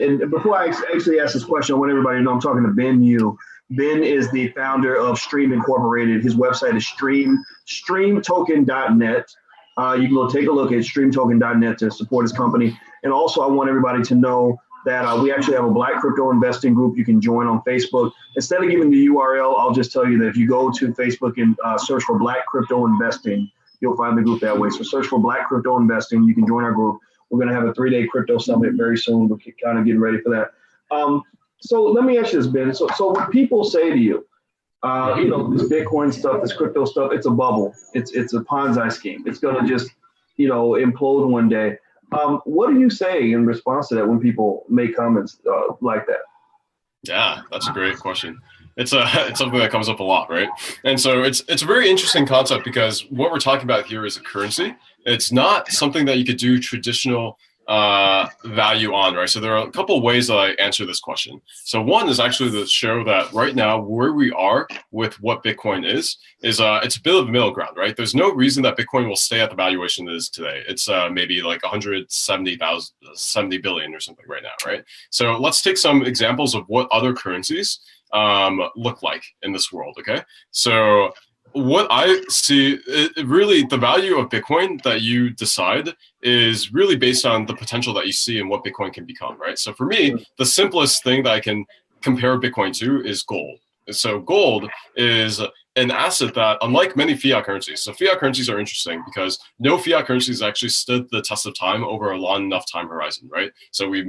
And before I actually ask this question, I want everybody to know I'm talking to Ben Yu. Ben is the founder of Stream Incorporated. His website is streamtoken.net. You can go take a look at streamtoken.net to support his company. And also, I want everybody to know that we actually have a Black crypto investing group you can join on Facebook. Instead of giving the URL, I'll just tell you that if you go to Facebook and search for Black crypto investing, you'll find the group that way. So search for Black crypto investing. You can join our group. We're going to have a 3-day crypto summit very soon. We're kind of getting ready for that. So let me ask you this, Ben. So when people say to you, this Bitcoin stuff, this crypto stuff, it's a bubble. It's a Ponzi scheme. It's going to just, implode one day. What do you say in response to that when people make comments like that? Yeah, that's a great question. It's something that comes up a lot, right? And so it's a very interesting concept because what we're talking about here is a currency. It's not something that you could do traditional value on, right? So there are a couple of ways that I answer this question. So one is actually to show that right now where we are with what Bitcoin is it's a bit of a middle ground, right? There's no reason that Bitcoin will stay at the valuation it is today. It's maybe like 70 billion or something right now, right? So let's take some examples of what other currencies look like in this world, okay? So what I see, really the value of Bitcoin that you decide is really based on the potential that you see and what Bitcoin can become, right? So for me, the simplest thing that I can compare Bitcoin to is gold. So gold is an asset that, unlike many fiat currencies, so fiat currencies are interesting because no fiat currencies actually stood the test of time over a long enough time horizon, right? So we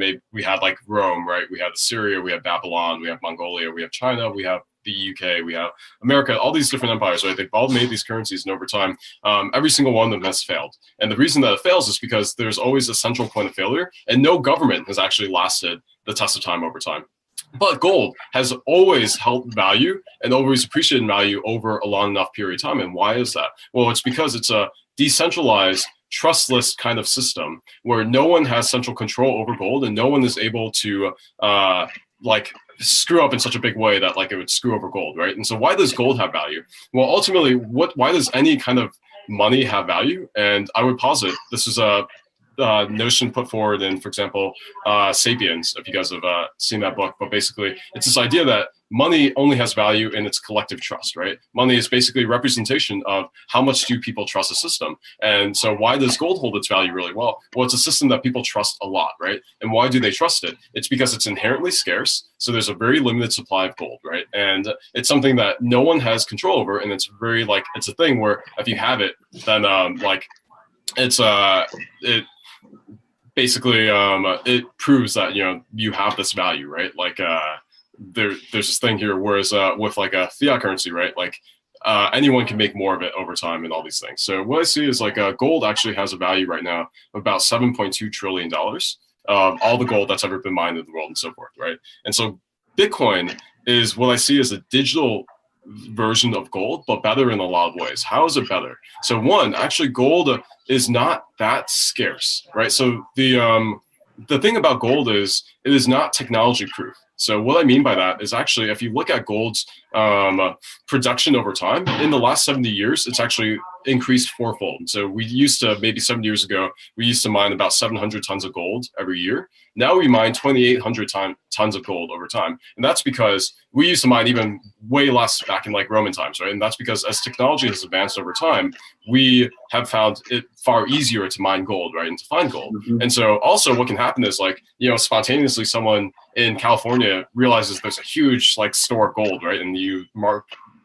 had like Rome, right? We had Assyria, we had Babylon, we have Mongolia, we have China, we have the UK, we have America, all these different empires, right? They've all made these currencies, and over time, every single one of them has failed. And the reason that it fails is because there's always a central point of failure, and no government has actually lasted the test of time over time. But gold has always held value and always appreciated value over a long enough period of time. And why is that? Well, it's because it's a decentralized, trustless kind of system where no one has central control over gold, and no one is able to screw up in such a big way that it would screw over gold, right? And so why does gold have value? Well, ultimately, why does any kind of money have value? And I would posit this is a notion put forward in, for example, Sapiens, if you guys have seen that book. But basically, it's this idea that money only has value in its collective trust, right? Money is basically a representation of how much do people trust a system. And so why does gold hold its value really well? Well, it's a system that people trust a lot, right? And why do they trust it? It's because it's inherently scarce. So there's a very limited supply of gold, right? And it's something that no one has control over. And it's very it's a thing where if you have it, then basically it proves that you have this value, right? There's this thing here, whereas with a fiat currency, right, anyone can make more of it over time and all these things. So what I see is gold actually has a value right now of about $7.2 trillion of all the gold that's ever been mined in the world and so forth, right? And so Bitcoin is what I see as a digital version of gold, but better in a lot of ways. How is it better? So one, actually gold is not that scarce, right? So the thing about gold is it is not technology proof. So what I mean by that is actually, if you look at gold's production over time, in the last 70 years, it's actually increased fourfold. So we used to, maybe 7 years ago, we used to mine about 700 tons of gold every year. Now we mine 2,800 tons of gold over time. And that's because we used to mine even way less back in Roman times, right? And that's because as technology has advanced over time, we have found it far easier to mine gold, right? And to find gold. Mm-hmm. And so also what can happen is spontaneously someone in California realizes there's a huge store of gold, right? And you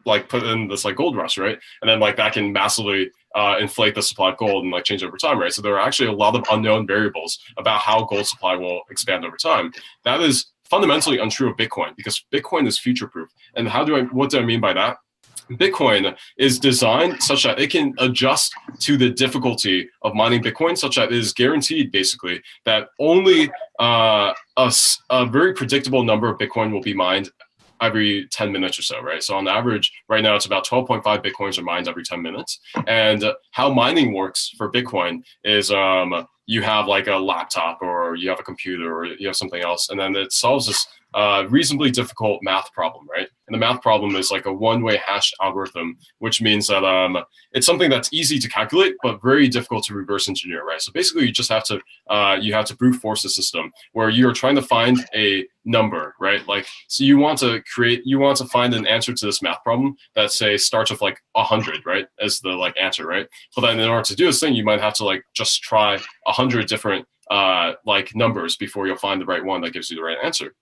put in this gold rush, right? And then that can massively inflate the supply of gold and change over time, right? So there are actually a lot of unknown variables about how gold supply will expand over time. That is fundamentally untrue of Bitcoin because Bitcoin is future-proof. And what do I mean by that? Bitcoin is designed such that it can adjust to the difficulty of mining Bitcoin, such that it is guaranteed, basically, that only a very predictable number of Bitcoin will be mined every 10 minutes or so, right? So on average, right now, it's about 12.5 Bitcoins are mined every 10 minutes. And how mining works for Bitcoin is you have a laptop or you have a computer or you have something else, and then it solves this reasonably difficult math problem, right? And the math problem is like a one-way hash algorithm, which means that it's something that's easy to calculate, but very difficult to reverse engineer, right? So basically, you just have to brute force the system where you're trying to find a number, right? Like, so you want to find an answer to this math problem that, say, starts with like 100, right, as the like answer, right? But then in order to do this thing, you might have to like just try 100 different like numbers before you'll find the right one that gives you the right answer.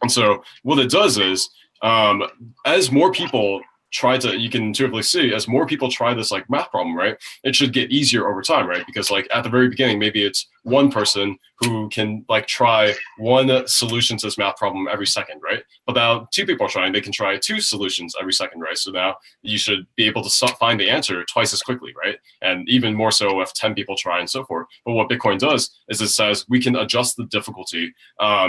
And so what it does is, as more people you can intuitively see, as more people try this like math problem, right, it should get easier over time, right? Because like at the very beginning, maybe it's one person who can like try one solution to this math problem every second, right? But now two people are trying, they can try two solutions every second, right? So now you should be able to find the answer twice as quickly, right? And even more so if 10 people try and so forth. But what Bitcoin does is it says we can adjust the difficulty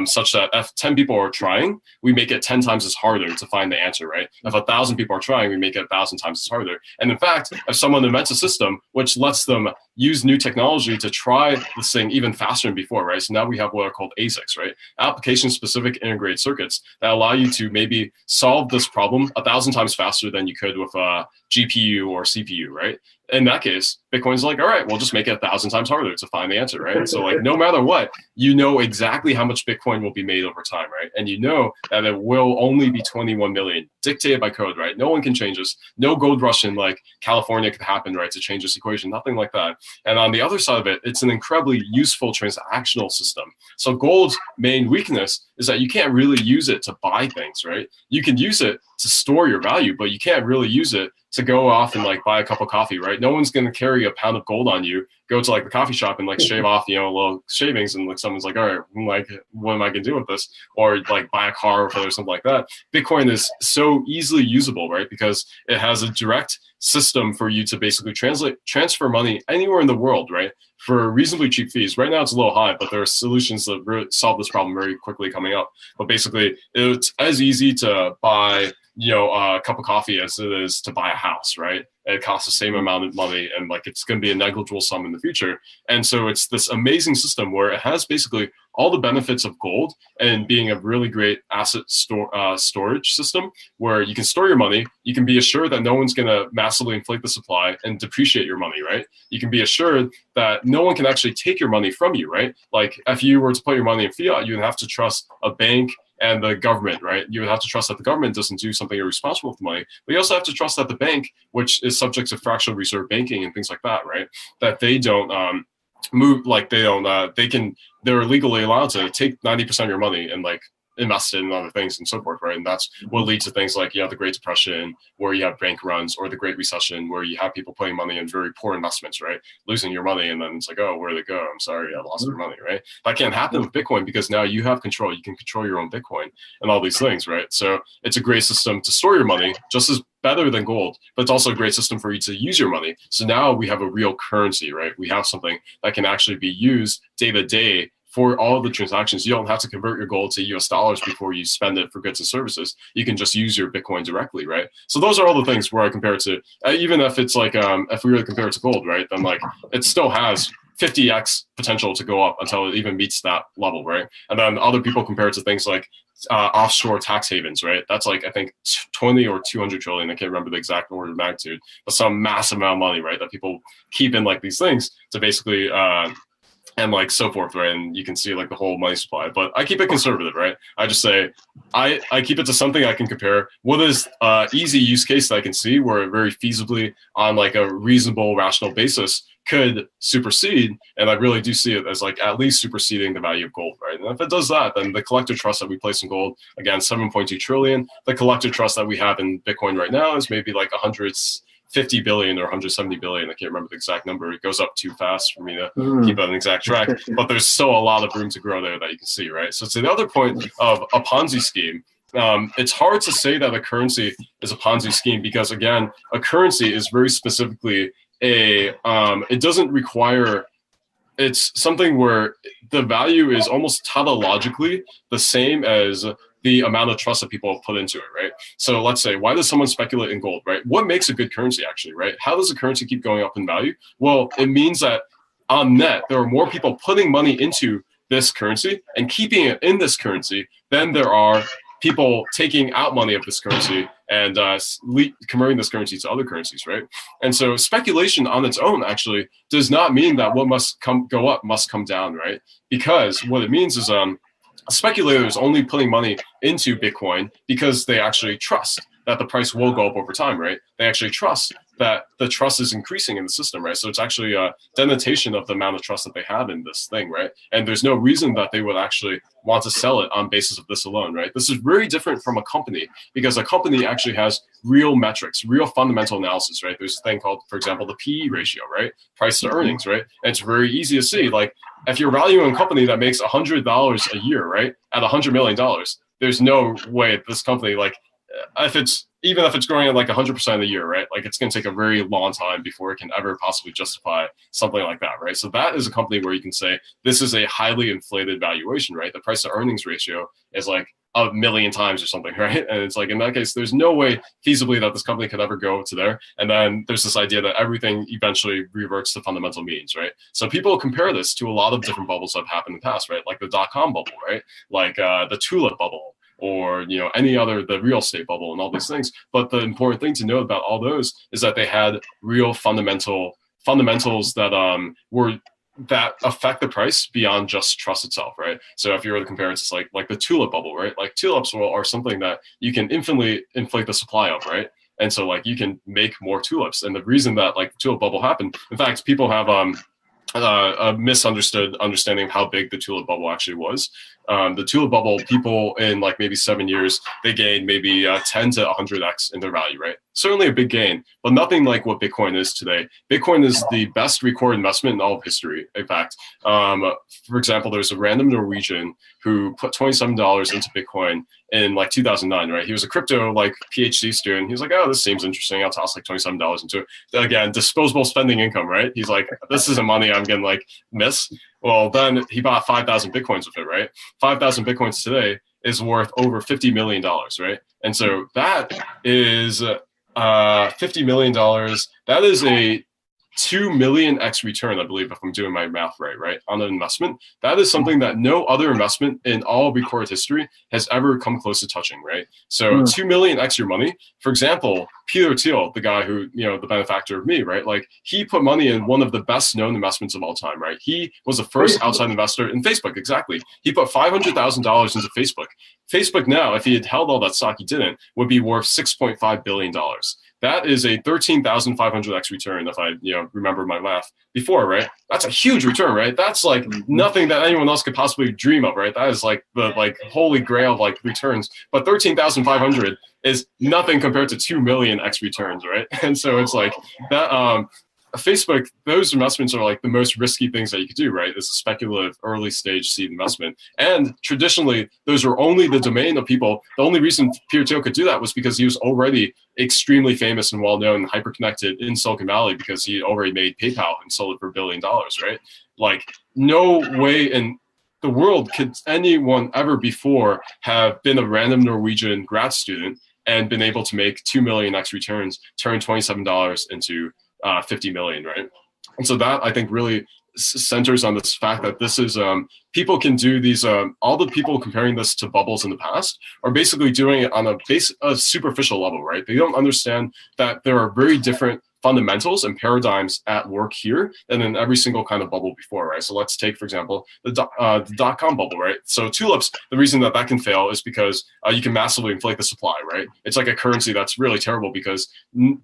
such that if 10 people are trying, we make it 10 times as harder to find the answer, right? If 1,000 people are trying, we make it 1,000 times as harder. And in fact, if someone invents a system which lets them use new technology to try this thing even faster than before, right? So now we have what are called ASICs, right? Application-specific integrated circuits that allow you to maybe solve this problem 1,000 times faster than you could with a GPU or CPU, right? In that case, Bitcoin's like, all right, we'll just make it 1,000 times harder to find the answer, right? So like, no matter what, you know exactly how much Bitcoin will be made over time, right? And you know that it will only be 21 million, dictated by code, right? No one can change this. No gold rush in like California could happen, right, to change this equation, nothing like that. And on the other side of it, it's an incredibly useful transactional system. So gold's main weakness is that you can't really use it to buy things, right? You can use it to store your value, but you can't really use it to go off and like buy a cup of coffee, right? No one's going to carry a pound of gold on you, go to like the coffee shop and like shave off, you know, little shavings, and like someone's like, all right, like, what am I going to do with this? Or like buy a car or something like that. Bitcoin is so easily usable, right? Because it has a direct system for you to basically transfer money anywhere in the world, right? For reasonably cheap fees. Right now it's a little high, but there are solutions that really solve this problem very quickly coming up. But basically, it's as easy to buy, you know, a cup of coffee as it is to buy a house, right? It costs the same amount of money, and like it's going to be a negligible sum in the future. And so it's this amazing system where it has basically all the benefits of gold and being a really great asset storage system where you can store your money. You can be assured that no one's going to massively inflate the supply and depreciate your money, right? You can be assured that no one can actually take your money from you, right? Like if you were to put your money in fiat, you'd have to trust a bank and the government, right? You would have to trust that the government doesn't do something irresponsible with the money. But you also have to trust that the bank, which is subject to fractional reserve banking and things like that, right? That they don't move, like they're legally allowed to take 90% of your money and like invest it in other things and so forth, right? And that's what leads to things like, you know, the Great Depression, where you have bank runs, or the Great Recession, where you have people putting money in very poor investments, right? Losing your money, and then it's like, oh, where'd it go? I'm sorry, I lost your money, right? That can't happen with Bitcoin because now you have control. You can control your own Bitcoin and all these things, right? So it's a great system to store your money, just as better than gold, but it's also a great system for you to use your money. So now we have a real currency, right? We have something that can actually be used day to day for all of the transactions. You don't have to convert your gold to US dollars before you spend it for goods and services. You can just use your Bitcoin directly, right? So those are all the things where I compare it to, even if it's like, if we were to compare it to gold, right? Then like, it still has 50x potential to go up until it even meets that level, right? And then other people compare it to things like offshore tax havens, right? That's like, I think 20 or 200 trillion. I can't remember the exact order of magnitude, but some massive amount of money, right? That people keep in like these things to basically, and like so forth, right? And you can see like the whole money supply. But I keep it conservative, right? I just say I keep it to something I can compare. What is easy use case that I can see where it very feasibly on like a reasonable, rational basis could supersede, and I really do see it as like at least superseding the value of gold, right? And if it does that, then the collective trust that we place in gold, again, 7.2 trillion. The collective trust that we have in Bitcoin right now is maybe like 150 billion or 170 billion. I can't remember the exact number. It goes up too fast for me to keep an exact track, but there's still a lot of room to grow there that you can see, right? So to the other point of a Ponzi scheme, it's hard to say that a currency is a Ponzi scheme because, again, a currency is very specifically it doesn't require, it's something where the value is almost tautologically the same as the amount of trust that people have put into it, right? So let's say, why does someone speculate in gold, right? What makes a good currency actually, right? How does a currency keep going up in value? Well, it means that on net, there are more people putting money into this currency and keeping it in this currency than there are people taking out money of this currency and converting this currency to other currencies, right? And so speculation on its own actually does not mean that what must go up must come down, right? Because what it means is a speculator is only putting money into Bitcoin because they actually trust that the price will go up over time, right? They actually trust that the trust is increasing in the system, right? So it's actually a denotation of the amount of trust that they have in this thing, right? And there's no reason that they would actually want to sell it on basis of this alone, right? This is very different from a company because a company actually has real metrics, real fundamental analysis, right? There's a thing called, for example, the PE ratio, right? Price to earnings, right? And it's very easy to see, like, if you're valuing a company that makes $100 a year, right, at $100 million, there's no way this company, like, even if it's growing at like 100% a year, right? Like, it's going to take a very long time before it can ever possibly justify something like that, right? So that is a company where you can say this is a highly inflated valuation, right? The price to earnings ratio is like 1,000,000 times or something, right? And it's like, in that case, there's no way feasibly that this company could ever go to there. And then there's this idea that everything eventually reverts to fundamental means, right? So people compare this to a lot of different bubbles that have happened in the past, right? Like the dot-com bubble, right? Like the tulip bubble, or any other, the real estate bubble and all these things. But the important thing to note about all those is that they had real fundamentals that affect the price beyond just trust itself, right? So if you were to compare it to like the tulip bubble, right? Like tulips are something that you can infinitely inflate the supply of, right? And so like you can make more tulips. And the reason that like the tulip bubble happened, in fact, people have a misunderstood understanding of how big the tulip bubble actually was. The tulip bubble, people in like maybe 7 years, they gained maybe 10 to 100x in their value, right? Certainly a big gain, but nothing like what Bitcoin is today. Bitcoin is the best recorded investment in all of history. In fact, for example, there's a random Norwegian who put $27 into Bitcoin in like 2009, right? He was a crypto like PhD student. He was like, oh, this seems interesting. I'll toss like $27 into it. Again, disposable spending income, right? He's like, this isn't money I'm gonna like miss. Well, then he bought 5,000 Bitcoins with it, right? 5,000 Bitcoins today is worth over $50 million, right? And so that is $50 million. That is a 2 million x return, I believe, if I'm doing my math right, on an investment. That is something that no other investment in all recorded history has ever come close to touching, right? So 2 million x your money. For example, Peter Thiel, the guy who, the benefactor of me, right? Like, he put money in one of the best known investments of all time, right? He was the first outside investor in Facebook, exactly. He put $500,000 into Facebook. Facebook now, if he had held all that stock, he didn't, would be worth $6.5 billion. That is a 13,500x return, if I remember my math before, right? That's a huge return, right? That's like nothing that anyone else could possibly dream of, right? That is like the holy grail of like returns. But 13,500 is nothing compared to 2 million x returns, right? And so it's like that. Facebook, those investments are like the most risky things that you could do, right? It's a speculative early stage seed investment. And traditionally, those were only the domain of people. The only reason Peter Thiel could do that was because he was already extremely famous and well-known and hyper-connected in Silicon Valley because he already made PayPal and sold it for $1 billion, right? Like, no way in the world could anyone ever before have been a random Norwegian grad student and been able to make 2 million x returns, turn $27 into 50 million, right? And so that, I think, really centers on this fact that this is people can do these all the people comparing this to bubbles in the past are basically doing it on a superficial level, right? They don't understand that there are very different fundamentals and paradigms at work here than in every single kind of bubble before, right? So let's take, for example, the dot-com bubble, right? So tulips, the reason that can fail is because you can massively inflate the supply, right? It's like a currency that's really terrible because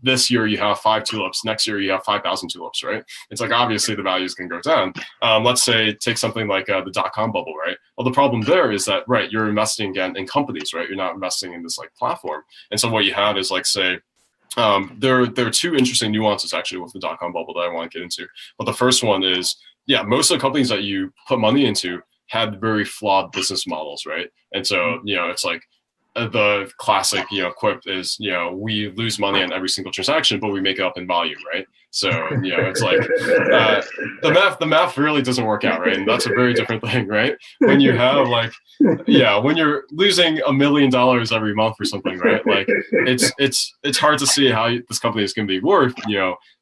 this year you have 5 tulips, next year you have 5,000 tulips, right? It's like, obviously the values can go down. Let's say take something like the dot-com bubble, right? Well, the problem there is that, right, you're investing again in companies, right? You're not investing in this like platform. And so what you have is like, say, there are two interesting nuances actually with the dot-com bubble that I want to get into. But the first one is, most of the companies that you put money into had very flawed business models, right? And so, it's like the classic, quip is, we lose money on every single transaction, but we make it up in volume, right? So, it's like the math really doesn't work out, right? And that's a very different thing, right? When you have like, when you're losing $1 million every month or something, right? Like it's hard to see how this company is going to be worth,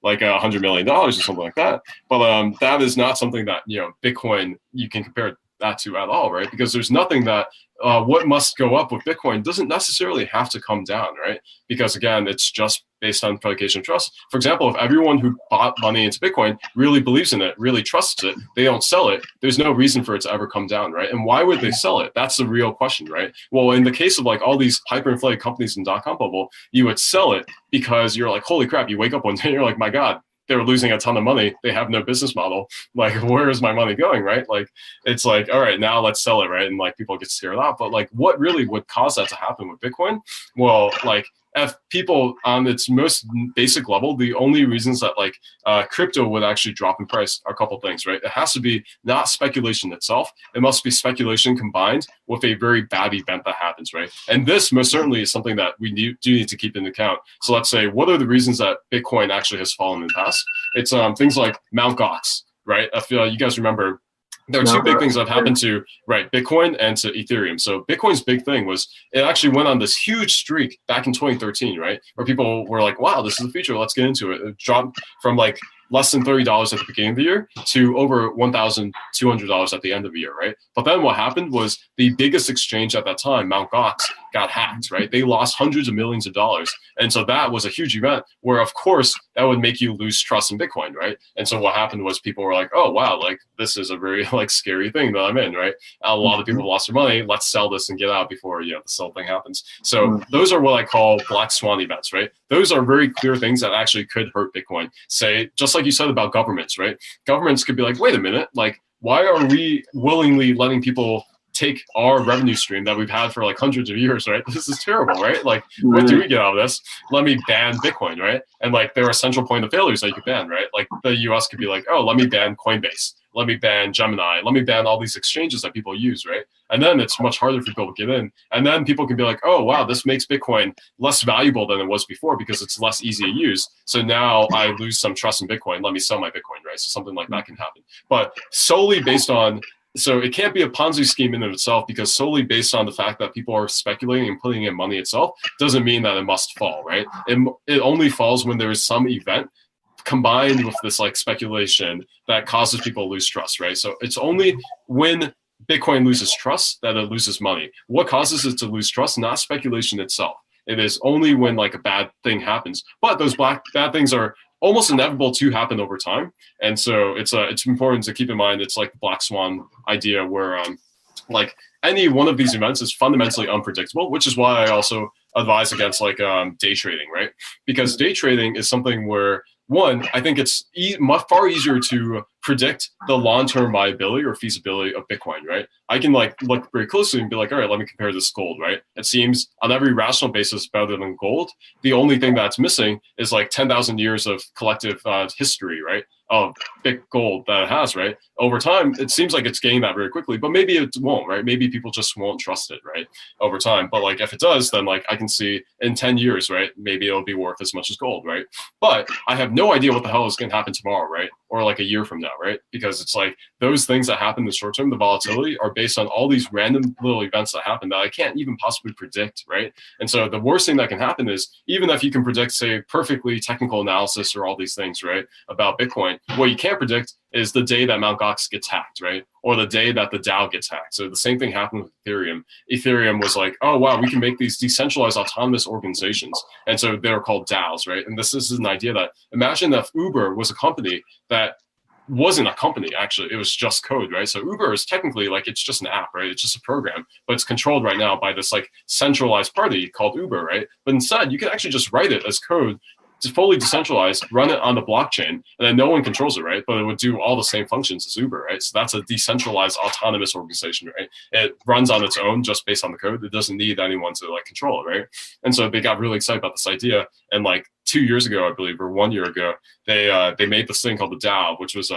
like $100 million or something like that. But that is not something that, Bitcoin, you can compare that to at all, right? Because there's nothing that what must go up with Bitcoin doesn't necessarily have to come down, right? Because again, it's just based on predication of trust. For example, if everyone who bought money into Bitcoin really believes in it, really trusts it, they don't sell it, there's no reason for it to ever come down, right? And why would they sell it? That's the real question, right? Well, in the case of like all these hyperinflated companies in the dot-com bubble, you would sell it because you're like, holy crap, you wake up one day and you're like, my God, they were losing a ton of money. They have no business model. Like, where is my money going, right? Like, it's like, all right, now let's sell it, right? And like people get scared off. But like, what really would cause that to happen with Bitcoin? Well, like, if people on its most basic level, the only reasons that like crypto would actually drop in price are a couple things, right? It has to be not speculation itself. It must be speculation combined with a very bad event that happens, right? And this most certainly is something that we do need to keep into account. So let's say, what are the reasons that Bitcoin actually has fallen in the past? It's things like Mt. Gox, right? If you guys remember, there are two big things that have happened to Bitcoin and to Ethereum. So Bitcoin's big thing was it actually went on this huge streak back in 2013, right? Where people were like, wow, this is the future. Let's get into it. It dropped from like less than $30 at the beginning of the year to over $1,200 at the end of the year, right? But then what happened was the biggest exchange at that time, Mt. Gox, got hacked, right? They lost hundreds of millions of dollars. And so that was a huge event where, of course, that would make you lose trust in Bitcoin, right? And so what happened was people were like, oh, wow, like this is a very like scary thing that I'm in, right? A lot of people lost their money. Let's sell this and get out before, the sell thing happens. So those are what I call black swan events, right? Those are very clear things that actually could hurt Bitcoin. Say, just like you said about governments, right? Governments could be like, wait a minute, like, why are we willingly letting people take our revenue stream that we've had for like hundreds of years, right? This is terrible, right? Like, what do we get out of this? Let me ban Bitcoin, right? And like, there are central point of failures that you could ban, right? Like the US could be like, oh, let me ban Coinbase. Let me ban Gemini. Let me ban all these exchanges that people use, right? And then it's much harder for people to get in. And then people can be like, oh, wow, this makes Bitcoin less valuable than it was before because it's less easy to use. So now I lose some trust in Bitcoin. Let me sell my Bitcoin, right? So something like that can happen. But solely based on, so it can't be a Ponzi scheme in of itself, because solely based on the fact that people are speculating and putting in money itself doesn't mean that it must fall, right? It only falls when there is some event combined with this like speculation that causes people to lose trust, right? So it's only when Bitcoin loses trust that it loses money. What causes it to lose trust? Not speculation itself. It is only when like a bad thing happens. But those bad things are almost inevitable to happen over time. And so it's important to keep in mind, it's like the black swan idea where like any one of these events is fundamentally unpredictable, which is why I also advise against like day trading, right? Because day trading is something where, one, I think it's far easier to predict the long-term viability or feasibility of Bitcoin, right? I can like look very closely and be like, all right, let me compare this gold, right? It seems on every rational basis better than gold. The only thing that's missing is like 10,000 years of collective history, right? Of big gold that it has, right? Over time, it seems like it's gaining that very quickly, but maybe it won't, right? Maybe people just won't trust it, right? Over time. But like if it does, then like I can see in 10 years, right? Maybe it'll be worth as much as gold, right? But I have no idea what the hell is going to happen tomorrow, right? Or like a year from now, right? Because it's like those things that happen in the short term, the volatility, are based on all these random little events that happen that I can't even possibly predict, right? And so the worst thing that can happen is, even if you can predict, say, perfectly technical analysis or all these things, right, about Bitcoin, what you can't predict is the day that Mt. Gox gets hacked, right? Or the day that the DAO gets hacked. So the same thing happened with Ethereum. Ethereum was like, oh, wow, we can make these decentralized autonomous organizations. And so they're called DAOs, right? And this is an idea that, imagine if Uber was a company that wasn't a company, actually. It was just code, right? So Uber is technically like, it's just an app, right? It's just a program, but it's controlled right now by this like centralized party called Uber, right? But instead, you can actually just write it as code. It's fully decentralized, run it on the blockchain, and then no one controls it, right? But it would do all the same functions as Uber, right? So that's a decentralized autonomous organization, right? It runs on its own just based on the code. It doesn't need anyone to like control it, right? And so they got really excited about this idea. And like 2 years ago, I believe, or 1 year ago, they made this thing called the DAO, which was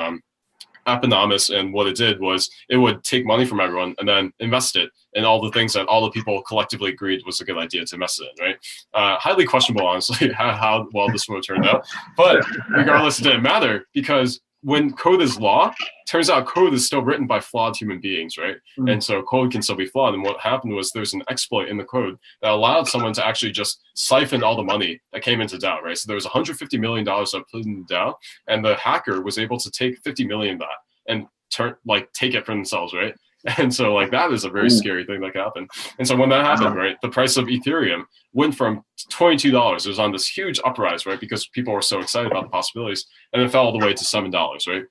eponymous, and what it did was it would take money from everyone and then invest it in all the things that all the people collectively agreed was a good idea to invest it in, right? Highly questionable, honestly, how well this would have turned out. But regardless, it didn't matter, because when code is law, turns out code is still written by flawed human beings, right? And so code can still be flawed. And what happened was there's an exploit in the code that allowed someone to actually just siphon all the money that came into DAO, right? So there was $150 million that put in DAO, and the hacker was able to take 50 million of that and take it for themselves, right? And so like that is a very scary thing that can happen. And so when that happened, right, the price of Ethereum went from $22. It was on this huge uprise, right, because people were so excited about the possibilities, and it fell all the way to $7, right?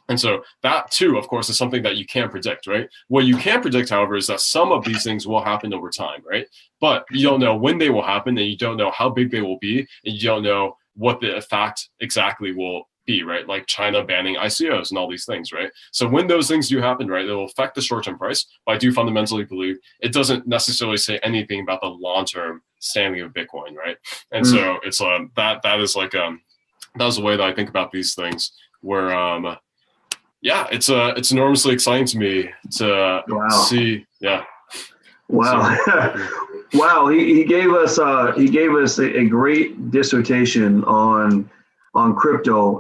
And so that too, of course, is something that you can't predict, right? What you can predict, however, is that some of these things will happen over time, right? But you don't know when they will happen, and you don't know how big they will be, and you don't know what the effect exactly will be, right? Like China banning ICOs and all these things, right? So when those things do happen, right, it will affect the short-term price. But I do fundamentally believe it doesn't necessarily say anything about the long-term standing of Bitcoin, right? And so it's that is like that was the way that I think about these things. Where yeah, it's enormously exciting to me to see. Yeah. Wow. So, wow. He gave us a great dissertation on crypto.